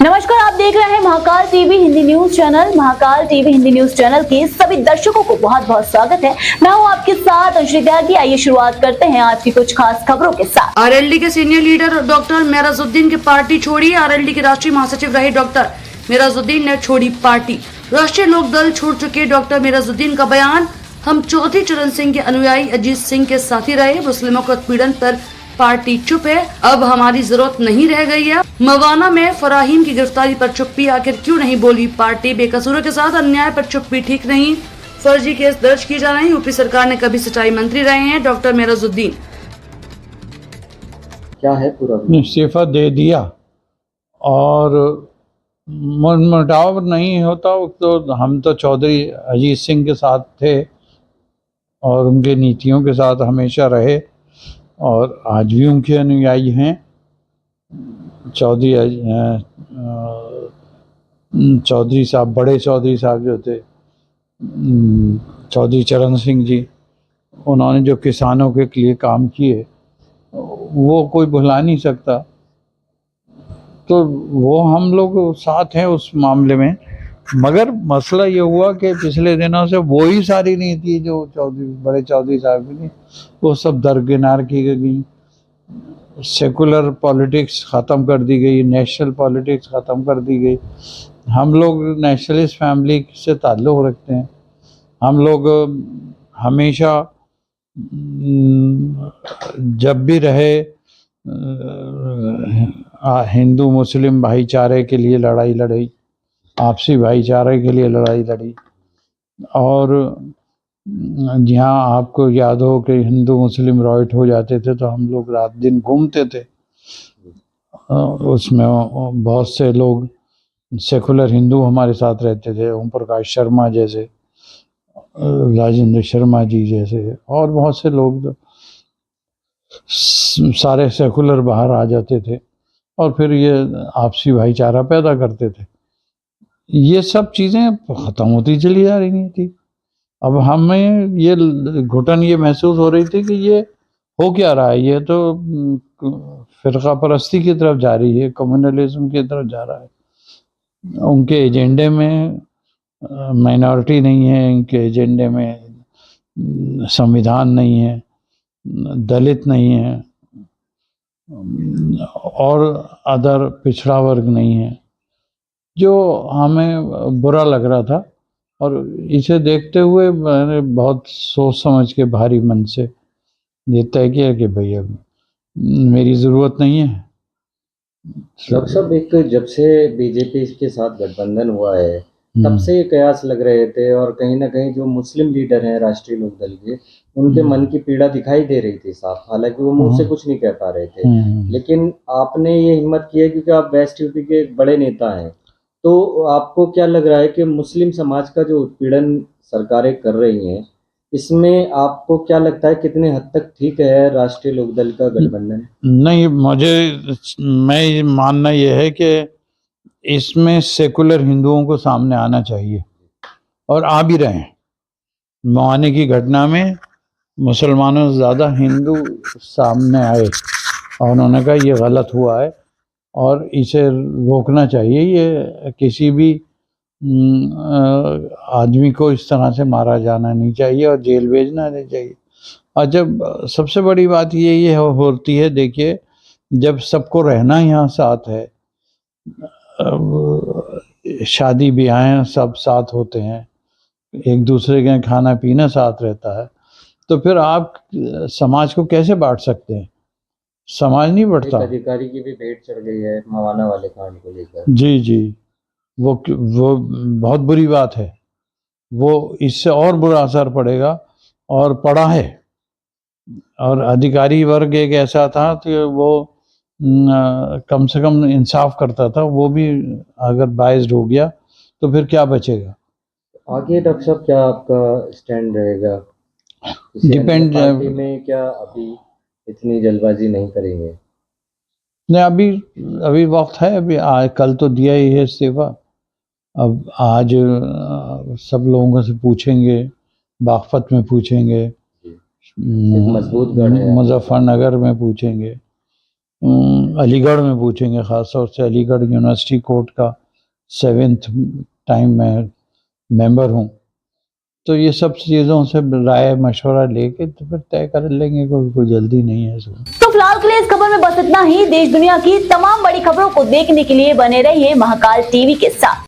नमस्कार, आप देख रहे हैं Mahakal TV Hindi news channel. Mahakal TV Hindi news channel के सभी दर्शकों को बहुत बहुत स्वागत है। मैं हूं आपके साथ अंशुल त्यागी। आइए शुरुआत करते हैं आज की कुछ खास खबरों के साथ। आरएलडी के सीनियर लीडर डॉक्टर मेराजुद्दीन की पार्टी छोड़ी। आरएलडी के राष्ट्रीय महासचिव रहे डॉक्टर मेराजुद्दीन ने छोड़ी पार्टी। राष्ट्रीय लोक दल छोड़ चुके डॉक्टर मेराजुद्दीन का बयान, हम चौधरी चरण सिंह के अनुयायी अजीत सिंह के साथी रहे, मुस्लिमों के उत्पीड़न पर पार्टी चुप है, अब हमारी जरूरत नहीं रह गई है। मवाना में फराहीम की गिरफ्तारी पर चुप्पी, आखिर क्यों नहीं बोली पार्टी, बेकसूरों के साथ अन्याय पर चुप्पी ठीक नहीं, फर्जी केस दर्ज की जा रही, यूपी सरकार ने कभी सिंचाई मंत्री रहे हैं डॉक्टर मेराजुद्दीन। क्या है पूरा इस्तीफा दे दिया और मनमुटाव नहीं होता तो हम तो चौधरी अजीत सिंह के साथ थे और उनके नीतियों के साथ हमेशा रहे और आज भी उनके अनुयायी हैं। चौधरी साहब, बड़े चौधरी साहब जो थे चौधरी चरण सिंह जी, उन्होंने जो किसानों के लिए काम किए वो कोई भुला नहीं सकता, तो वो हम लोग साथ हैं उस मामले में। मगर मसला ये हुआ कि पिछले दिनों से वो ही सारी नीति जो बड़े चौधरी साहब की थी वो सब दरकिनार की गई। सेकुलर पॉलिटिक्स ख़त्म कर दी गई, नेशनल पॉलिटिक्स ख़त्म कर दी गई। हम लोग नेशनलिस्ट फैमिली से ताल्लुक़ रखते हैं। हम लोग हमेशा जब भी रहे हिंदू मुस्लिम भाईचारे के लिए लड़ाई लड़ी, आपसी भाईचारे के लिए लड़ाई लड़ी। और जहाँ आपको याद हो कि हिंदू मुस्लिम रॉयट हो जाते थे तो हम लोग रात दिन घूमते थे। उसमें बहुत से लोग सेकुलर हिंदू हमारे साथ रहते थे, ओम प्रकाश शर्मा जैसे, राजेंद्र शर्मा जी जैसे, और बहुत से लोग सारे सेकुलर बाहर आ जाते थे और फिर ये आपसी भाईचारा पैदा करते थे। ये सब चीज़ें ख़त्म होती चली जा रही थी। अब हमें ये घुटन ये महसूस हो रही थी कि ये हो क्या रहा है, ये तो फ़िरका परस्ती की तरफ जा रही है, कम्युनलिज्म की तरफ जा रहा है। उनके एजेंडे में माइनॉरिटी नहीं है, उनके एजेंडे में संविधान नहीं है, दलित नहीं है और अदर पिछड़ा वर्ग नहीं है, जो हमें बुरा लग रहा था। और इसे देखते हुए मैंने बहुत सोच समझ के भारी मन से ये तय किया कि भैया मेरी ज़रूरत नहीं है। डॉक्टर साहब, एक तो जब से बीजेपी के साथ गठबंधन हुआ है तब से ये कयास लग रहे थे और कहीं ना कहीं जो मुस्लिम लीडर हैं राष्ट्रीय लोक दल के, उनके मन की पीड़ा दिखाई दे रही थी साफ। हालांकि वो मुंह से कुछ नहीं कह पा रहे थे, लेकिन आपने ये हिम्मत की है क्योंकि आप वेस्ट यूपी के एक बड़े नेता हैं। तो आपको क्या लग रहा है कि मुस्लिम समाज का जो उत्पीड़न सरकारें कर रही हैं, इसमें आपको क्या लगता है कितने हद तक ठीक है राष्ट्रीय लोकदल का गठबंधन? नहीं, मैं मानना ये है कि इसमें सेकुलर हिंदुओं को सामने आना चाहिए और आ भी रहे हैं। मवाने की घटना में मुसलमानों से ज़्यादा हिंदू सामने आए और उन्होंने कहा ये गलत हुआ है और इसे रोकना चाहिए। ये किसी भी आदमी को इस तरह से मारा जाना नहीं चाहिए और जेल भेजना नहीं चाहिए। और जब सबसे बड़ी बात ये होती है, देखिए, जब सबको रहना यहाँ साथ है, शादी ब्याह सब साथ होते हैं, एक दूसरे के खाना पीना साथ रहता है, तो फिर आप समाज को कैसे बांट सकते हैं? समाज नहीं बढ़ता। अधिकारी की भी भेंट चढ़ गई है मवाना वाले कांड को लेकर। जी जी, वो बहुत बुरी बात है। वो इससे और बुरा असर पड़ेगा और पड़ा है। और अधिकारी वर्ग एक ऐसा था कि वो कम से कम इंसाफ करता था, वो भी अगर बाइज्ड हो गया तो फिर क्या बचेगा? आगे डॉक्टर साहब क्या आपका स्टैंड रहेगा? डिपेंड पार्टी में क्या अभी इतनी जल्दबाजी नहीं करेंगे? नहीं, अभी वक्त है। अभी कल तो दिया ही है इस्तीफा। अब आज सब लोगों से पूछेंगे, बागपत में पूछेंगे, मजबूत गढ़ है, मुजफ्फरनगर में पूछेंगे, अलीगढ़ में पूछेंगे, ख़ास तौर से अलीगढ़ यूनिवर्सिटी कोर्ट का 7th टाइम मैं मेंबर हूँ, तो ये सब चीज़ों से राय मशवरा लेके तो फिर तय कर लेंगे, कोई जल्दी नहीं है इसमें। तो फिलहाल के लिए इस खबर में बस इतना ही। देश दुनिया की तमाम बड़ी खबरों को देखने के लिए बने रहिए महाकाल टीवी के साथ।